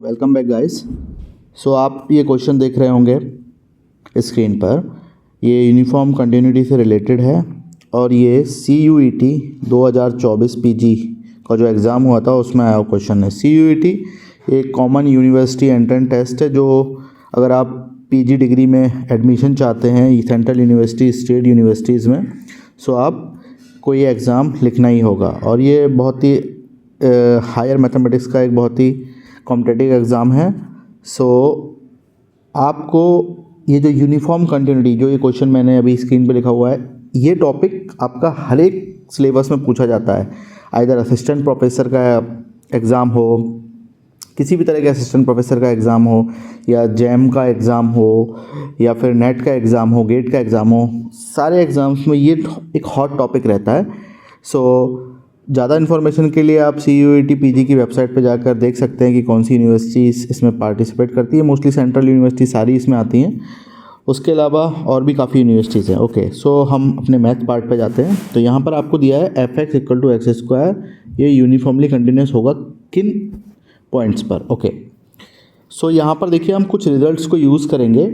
Welcome back guys. सो आप ये question देख रहे होंगे स्क्रीन पर, ये यूनिफॉर्म कंटिन्यूटी से रिलेटेड है और ये CUET 2024 PG का जो एग्ज़ाम हुआ था उसमें आया क्वेश्चन है। CUET एक कॉमन यूनिवर्सिटी एंट्रेंस टेस्ट है जो अगर आप PG डिग्री में एडमिशन चाहते हैं सेंट्रल यूनिवर्सिटी, स्टेट यूनिवर्सिटीज़ में, सो आप को ये एग्ज़ाम लिखना ही होगा। और ये बहुत ही हायर मैथमेटिक्स का एक बहुत ही कॉम्पिटिटिव एग्ज़ाम है। सो आपको ये जो यूनिफॉर्म कंटिन्यूटी, जो ये क्वेश्चन मैंने अभी स्क्रीन पे लिखा हुआ है, ये टॉपिक आपका हर एक सिलेबस में पूछा जाता है। आइदर असिस्टेंट प्रोफेसर का एग्ज़ाम हो, किसी भी तरह के असिस्टेंट प्रोफेसर का एग्ज़ाम हो, या जैम का एग्ज़ाम हो, या फिर नेट का एग्ज़ाम हो, गेट का एग्ज़ाम हो, सारे एग्ज़ाम्स में ये एक हॉट टॉपिक रहता है। सो ज़्यादा इन्फॉर्मेशन के लिए आप CUET PG की वेबसाइट पर जाकर देख सकते हैं कि कौन सी यूनिवर्सिटीज़ इसमें पार्टिसिपेट करती है। मोस्टली सेंट्रल यूनिवर्सिटी सारी इसमें आती हैं, उसके अलावा और भी काफ़ी यूनिवर्सिटीज़ हैं। ओके, सो हम अपने मैथ पार्ट पे जाते हैं। तो यहाँ पर आपको दिया है fx = x², ये यूनिफॉर्मली कंटिन्यूस होगा किन पॉइंट्स पर। ओके, सो यहाँ पर देखिए हम कुछ रिजल्ट्स को यूज़ करेंगे,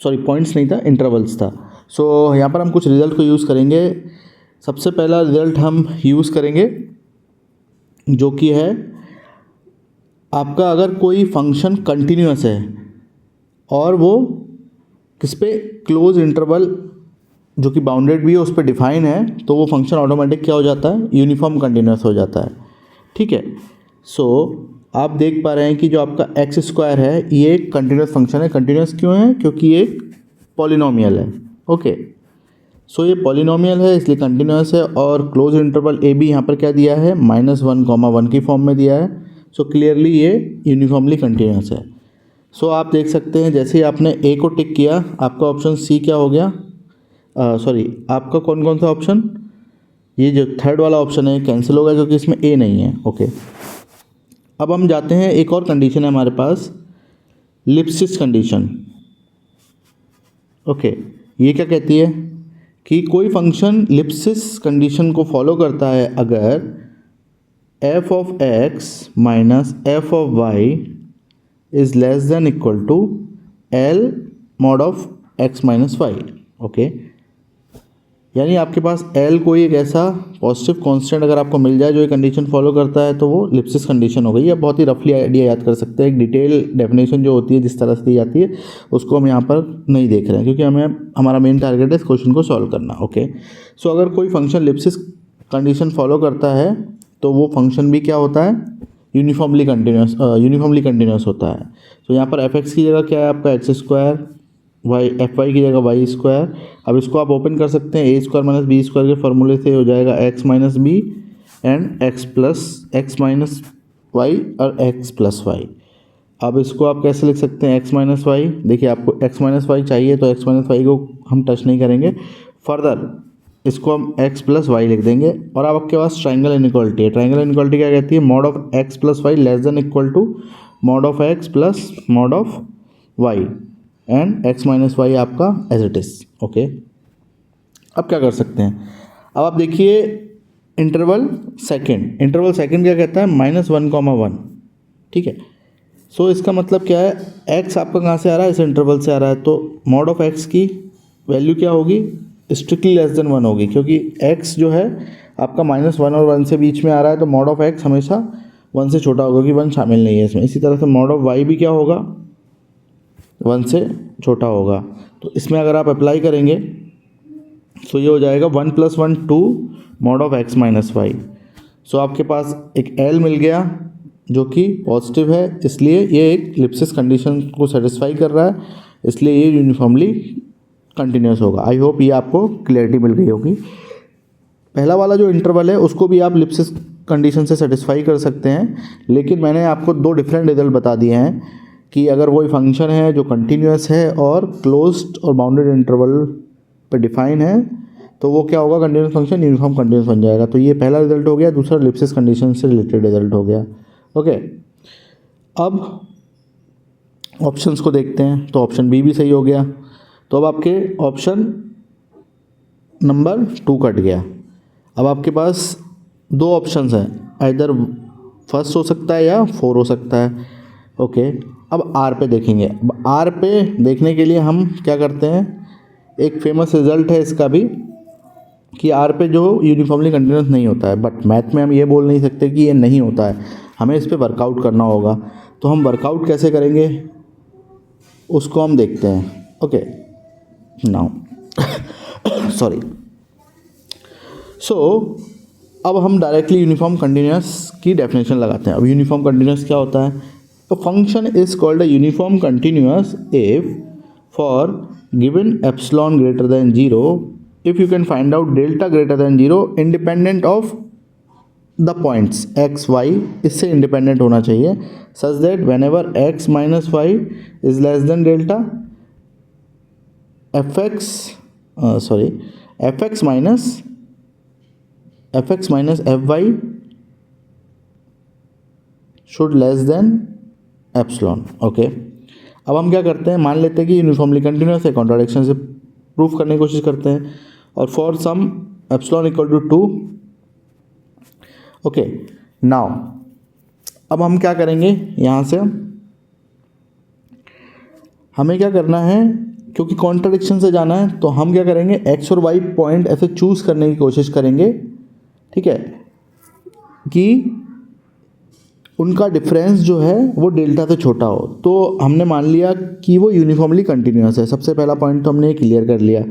सॉरी पॉइंट्स नहीं था, इंटरवल्स था। सो यहाँ पर हम कुछ रिजल्ट को यूज़ करेंगे। सबसे पहला रिजल्ट हम यूज़ करेंगे जो कि है आपका, अगर कोई फंक्शन कंटिन्यूस है और वो किस पे, क्लोज इंटरवल जो कि बाउंडेड भी है उस पर डिफाइन है, तो वो फंक्शन ऑटोमेटिक क्या हो जाता है, यूनिफॉर्म कंटिन्यूस हो जाता है। ठीक है, सो आप देख पा रहे हैं कि जो आपका x² है ये एक कंटिन्यूस फंक्शन है। कंटिन्यूस क्यों है? क्योंकि ये एक पॉलिनोमियल है। ओके, सो ये पॉलिनोमियल है इसलिए कंटिन्यूस है। और क्लोज इंटरवल a b यहाँ पर क्या दिया है, -1, 1 की फॉर्म में दिया है। सो क्लियरली ये यूनिफॉर्मली कंटिन्यूस है। सो आप देख सकते हैं जैसे ही आपने a को टिक किया, आपका ऑप्शन C क्या हो गया, सॉरी आपका कौन कौन सा ऑप्शन, ये जो थर्ड वाला ऑप्शन है कैंसिल हो गया क्योंकि इसमें a नहीं है। ओके, अब हम जाते हैं, एक और कंडीशन है हमारे पास, लिप्सिस कंडीशन। ओके, ये क्या कहती है कि कोई फंक्शन लिप्सिस कंडीशन को फॉलो करता है अगर f(x) - f(y) is less than equal to L mod of x - y। Okay, यानी आपके पास L कोई एक ऐसा पॉजिटिव कांस्टेंट अगर आपको मिल जाए जो ये कंडीशन फॉलो करता है तो वो लिप्सिस कंडीशन हो गई। अब बहुत ही रफली आइडिया याद कर सकते हैं, एक डिटेल डेफिनेशन जो होती है जिस तरह से दी जाती है उसको हम यहाँ पर नहीं देख रहे हैं क्योंकि हमारा मेन टारगेट है इस क्वेश्चन को सॉल्व करना। ओके, सो अगर कोई फंक्शन लिप्सिस कंडीशन फॉलो करता है तो वो फंक्शन भी क्या होता है, यूनिफॉर्मली कंटिन्यूस होता है। तो यहाँ पर fx की जगह क्या है आपका x², fy की जगह y²। अब इसको आप ओपन कर सकते हैं, a² - b² के फॉर्मूले से हो जाएगा x - b and x - y और x + y। अब इसको आप कैसे लिख सकते हैं, x - y, देखिए आपको x - y चाहिए तो x - y को हम टच नहीं करेंगे, फर्दर इसको हम x + y लिख देंगे। और अब आपके पास ट्रायंगल इनइक्वालिटी है। ट्रायंगल इनइक्वालिटी क्या कहती है, mod of x + y less than equal to mod of x plus mod of y and x - y आपका एज इट इज़। ओके, अब क्या कर सकते हैं, अब आप देखिए इंटरवल सेकंड क्या कहता है, -1, 1। ठीक है, सो इसका मतलब क्या है, x आपका कहाँ से आ रहा है, इस इंटरवल से आ रहा है, तो mod of x की वैल्यू क्या होगी, स्ट्रिक्टली लेस देन 1 होगी क्योंकि x जो है आपका -1 और 1 से बीच में आ रहा है, तो mod of x हमेशा 1 से छोटा होगा क्योंकि 1 शामिल नहीं है इसमें। इसी तरह से mod of y भी क्या होगा, 1 से छोटा होगा। तो इसमें अगर आप अप्लाई करेंगे तो ये हो जाएगा 1 + 1 2 mod of x - y। सो आपके पास एक L मिल गया जो कि पॉजिटिव है, इसलिए ये एक लिप्सिस कंडीशन को सेटिस्फाई कर रहा है, इसलिए ये यूनिफॉर्मली कंटिन्यूस होगा। आई होप ये आपको क्लियरिटी मिल गई होगी। पहला वाला जो इंटरवल है उसको भी आप लिप्सिस कंडीशन से सेटिस्फाई कर सकते हैं, लेकिन मैंने आपको 2 डिफरेंट रिजल्ट बता दिए हैं कि अगर कोई फंक्शन है जो कंटिन्यूस है और क्लोज्ड और बाउंडेड इंटरवल पे डिफाइन है तो वो क्या होगा, कंटिन्यूस फंक्शन यूनिफॉर्म कंटिन्यूस बन जाएगा। तो ये पहला रिजल्ट हो गया, दूसरा लिप्सिस कंडीशन से रिलेटेड रिजल्ट हो गया। ओके, अब ऑप्शंस को देखते हैं, तो ऑप्शन बी भी सही हो गया। तो अब आपके ऑप्शन नंबर 2 कट गया। अब आपके पास 2 ऑप्शंस हैं, आइदर फर्स्ट हो सकता है या 4 हो सकता है। ओके, अब आर पे देखेंगे। अब आर पे देखने के लिए हम क्या करते हैं, एक फेमस रिजल्ट है इसका भी कि आर पे जो यूनिफॉर्मली कंटिन्यूस नहीं होता है, बट मैथ में हम ये बोल नहीं सकते कि ये नहीं होता है, हमें इस पे वर्कआउट करना होगा। तो हम वर्कआउट कैसे करेंगे उसको हम देखते हैं। Okay, now sorry. सो अब हम डायरेक्टली यूनिफॉर्म कंटिन्यूस की डेफिनेशन लगाते हैं। अब यूनिफॉर्म कंटिन्यूस क्या होता है? A function is called a uniform continuous if for given epsilon greater than 0, if you can find out delta greater than 0 independent of the points x, y, इससे independent होना चाहिए, such that whenever x minus y is less than delta, fx minus fy should less than epsilon. Okay, अब हम क्या करते हैं, मान लेते हैं कि यूनिफॉर्मली कंटिन्यूस है, कॉन्ट्राडिक्शन से प्रूफ करने की कोशिश करते हैं, और for some epsilon equal to 2। Okay, now अब हम क्या करेंगे, यहाँ से हमें क्या करना है, क्योंकि कॉन्ट्राडिक्शन से जाना है तो हम क्या करेंगे, एक्स और वाई पॉइंट ऐसे चूज़ करने की कोशिश करेंगे, ठीक है, कि उनका डिफरेंस जो है वो डेल्टा से छोटा हो। तो हमने मान लिया कि वो यूनिफॉर्मली कंटिन्यूस है, सबसे पहला पॉइंट तो हमने क्लियर कर लिया।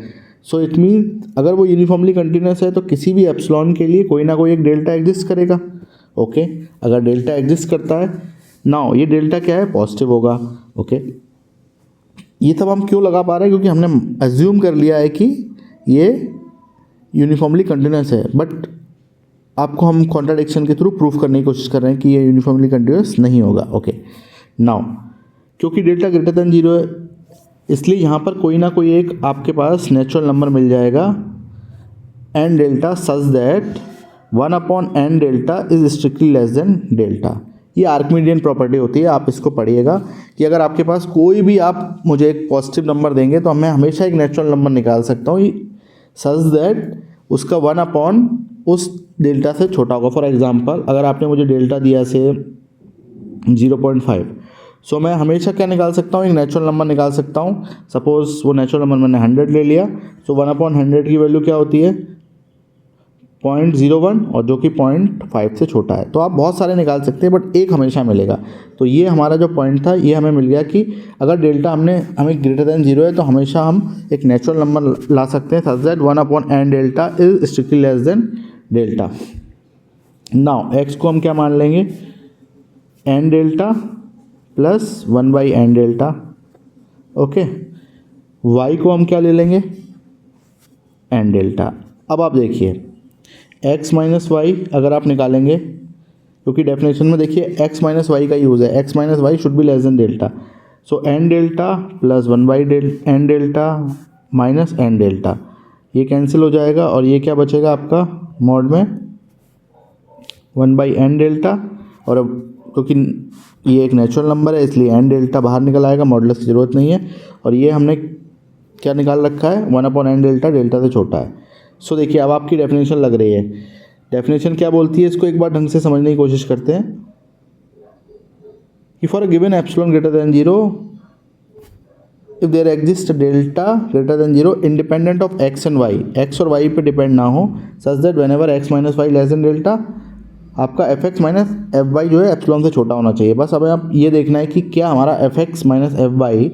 सो इट मीन अगर वो यूनिफॉर्मली कंटिन्यूस है तो किसी भी एप्सिलॉन के लिए कोई ना कोई एक डेल्टा एग्जिस्ट करेगा। ओके, अगर डेल्टा एग्जिस्ट करता है, नाउ ये डेल्टा क्या है, पॉजिटिव होगा। ओके, ये सब हम क्यों लगा पा रहे हैं, क्योंकि हमने एज्यूम कर लिया है कि ये यूनिफॉर्मली कंटिन्यूस है, बट आपको हम कॉन्ट्राडिक्शन के थ्रू प्रूफ करने की कोशिश कर रहे हैं कि ये यूनिफॉर्मली कंटिन्यूस नहीं होगा। ओके, नाउ क्योंकि डेल्टा ग्रेटर देन 0 है, इसलिए यहाँ पर कोई ना कोई एक आपके पास नेचुरल नंबर मिल जाएगा n delta such that 1/n delta is strictly less than delta. ये आर्किमिडियन प्रॉपर्टी होती है, आप इसको पढ़िएगा कि अगर आपके पास कोई भी, आप मुझे एक पॉजिटिव नंबर देंगे तो मैं हमेशा एक नेचुरल नंबर निकाल सकता हूँ सच दैट उसका 1/, उस डेल्टा से छोटा होगा। फॉर एग्जांपल अगर आपने मुझे डेल्टा दिया से 0.5, सो मैं हमेशा क्या निकाल सकता हूँ, एक नेचुरल नंबर निकाल सकता हूँ। सपोज वो नेचुरल नंबर मैंने 100 ले लिया, सो 1/100 की वैल्यू क्या होती है, 0.01, और जो कि 0.5 से छोटा है। तो आप बहुत सारे निकाल सकते हैं, बट एक हमेशा मिलेगा। तो ये हमारा जो पॉइंट था, ये हमें मिल गया कि अगर डेल्टा हमें ग्रेटर देन 0 है तो हमेशा हम एक नेचुरल नंबर ला सकते हैं सच that 1/n delta is strictly less than delta. Now x को हम क्या मान लेंगे, n delta plus 1/n delta. Okay, y को हम क्या ले लेंगे, n डेल्टा। अब आप देखिए x माइनस वाई अगर आप निकालेंगे, क्योंकि डेफिनेशन में देखिए x माइनस वाई का यूज़ है, x minus why should be less than delta. So n delta plus 1/n delta minus n delta, ये कैंसिल हो जाएगा और ये क्या बचेगा आपका मॉड में 1/n डेल्टा। और अब क्योंकि ये एक नेचुरल नंबर है इसलिए n डेल्टा बाहर निकल आएगा, मॉडुलस की ज़रूरत नहीं है। और ये हमने क्या निकाल रखा है, 1/n डेल्टा डेल्टा से छोटा है। सो देखिए अब आपकी डेफिनेशन लग रही है, डेफिनेशन क्या बोलती है, इसको एक बार ढंग से समझने की कोशिश करते हैं कि for a given epsilon greater than 0 if there exist delta greater than 0 independent of x and y, x और y पे डिपेंड ना हो, such that whenever x minus y less than delta, आपका fx माइनस fy जो है epsilon से छोटा होना चाहिए। बस अब आप ये देखना है कि क्या हमारा fx माइनस fy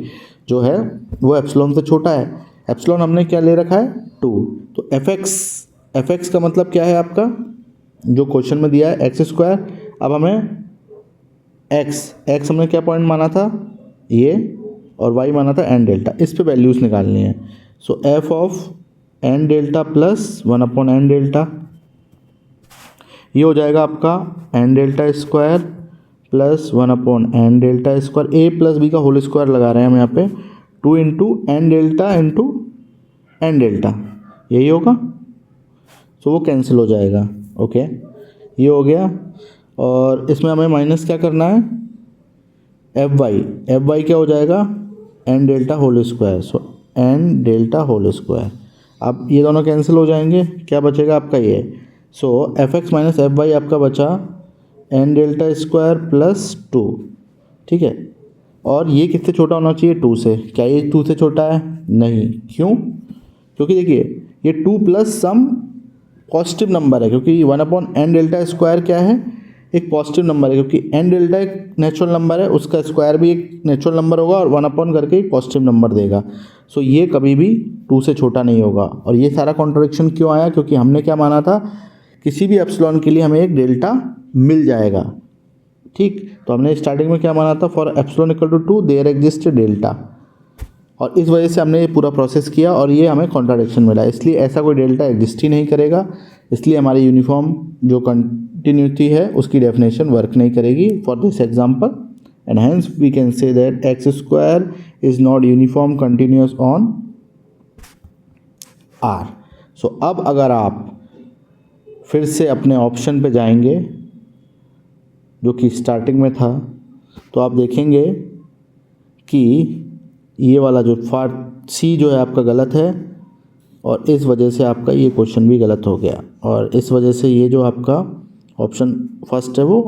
जो है वो एप्सिलॉन से छोटा है। एप्सिलॉन हमने क्या ले रखा है 2, तो fx का मतलब क्या है आपका, जो क्वेश्चन में दिया है x²। अब हमें x हमने क्या पॉइंट माना था ये, और y माना था n डेल्टा, इस पे वैल्यूज़ निकालनी है। सो f of n delta plus 1/n delta, ये हो जाएगा आपका n delta square plus 1/n delta square, a plus b का होल स्क्वायर लगा रहे हैं हम यहाँ पे, 2 into n delta into n delta, यही होगा। सो वो कैंसिल हो जाएगा। ओके, ये हो गया। और इसमें हमें माइनस क्या करना है, fy क्या हो जाएगा, n डेल्टा होल स्क्वायर। सो n डेल्टा होल स्क्वायर, अब ये दोनों कैंसिल हो जाएंगे, क्या बचेगा आपका ये। सो fx माइनस fy आपका बचा n डेल्टा स्क्वायर प्लस 2, ठीक है। और ये किससे छोटा होना चाहिए, 2 से। क्या ये 2 से छोटा है, नहीं। क्यों, क्योंकि देखिए ये 2 प्लस सम पॉजिटिव नंबर है, क्योंकि 1/n डेल्टा स्क्वायर क्या है, एक पॉजिटिव नंबर है, क्योंकि n डेल्टा एक नेचुरल नंबर है, उसका स्क्वायर भी एक नेचुरल नंबर होगा और 1/n करके एक पॉजिटिव नंबर देगा। सो ये कभी भी 2 से छोटा नहीं होगा। और ये सारा कॉन्ट्रडिक्शन क्यों आया, क्योंकि हमने क्या माना था, किसी भी एप्सिलॉन के लिए हमें एक डेल्टा मिल जाएगा, ठीक। तो हमने स्टार्टिंग में क्या माना था, for epsilon equal to 2 there exist delta, और इस वजह से हमने ये पूरा प्रोसेस किया और ये हमें कॉन्ट्राडिक्शन मिला। इसलिए ऐसा कोई डेल्टा एग्जिस्ट ही नहीं करेगा, इसलिए हमारी यूनिफॉर्म जो कंटिन्यूटी है उसकी डेफिनेशन वर्क नहीं करेगी for this example, and hence we can say that x square is not uniform continuous on R. So अब अगर आप फिर से अपने ऑप्शन पे जाएंगे जो कि स्टार्टिंग में था, तो आप देखेंगे कि ये वाला जो सी जो है आपका गलत है, और इस वजह से आपका ये क्वेश्चन भी गलत हो गया, और इस वजह से ये जो आपका ऑप्शन फर्स्ट है वो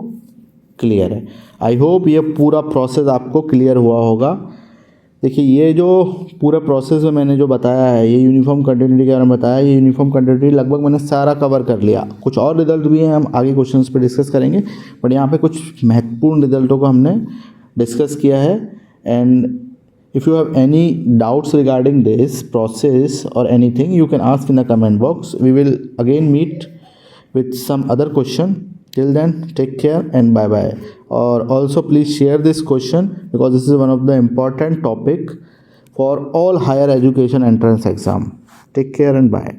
क्लियर है। आई होप ये पूरा प्रोसेस आपको क्लियर हुआ होगा। देखिए ये जो पूरे प्रोसेस में मैंने जो बताया है, ये यूनिफॉर्म कंटिन्यूटी के बारे में बताया, ये यूनिफॉर्म कंटिन्यूटी लगभग मैंने सारा कवर कर लिया। कुछ और रिजल्ट भी हैं, हम आगे क्वेश्चंस पे डिस्कस करेंगे, बट यहाँ पे कुछ महत्वपूर्ण रिजल्टों को हमने डिस्कस किया है। And if you have any doubts regarding this process or anything, you can ask in the comment box. We will again meet with some other question. Till then, take care and bye bye. Or also please share this question, because this is one of the important topic for all higher education entrance exam. Take care and bye.